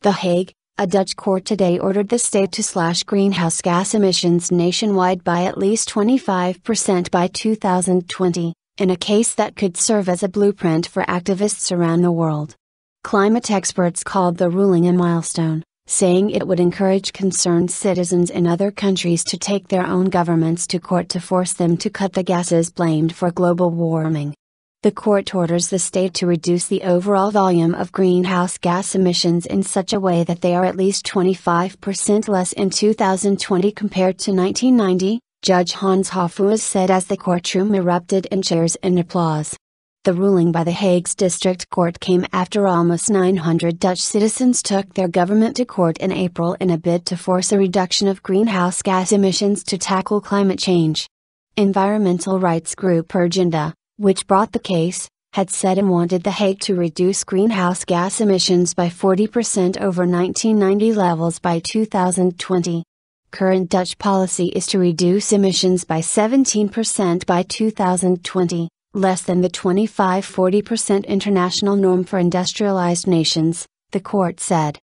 The Hague, a Dutch court today ordered the state to slash greenhouse gas emissions nationwide by at least 25% by 2020, in a case that could serve as a blueprint for activists around the world. Climate experts called the ruling a milestone, saying it would encourage concerned citizens in other countries to take their own governments to court to force them to cut the gases blamed for global warming. The court orders the state to reduce the overall volume of greenhouse gas emissions in such a way that they are at least 25% less in 2020 compared to 1990, Judge Hans Hofhuis said as the courtroom erupted in cheers and applause. The ruling by The Hague's District Court came after almost 900 Dutch citizens took their government to court in April in a bid to force a reduction of greenhouse gas emissions to tackle climate change. Environmental rights group Urgenda, which brought the case, had said it wanted The Hague to reduce greenhouse gas emissions by 40% over 1990 levels by 2020. Current Dutch policy is to reduce emissions by 17% by 2020. Less than the 25–40% international norm for industrialized nations, the court said.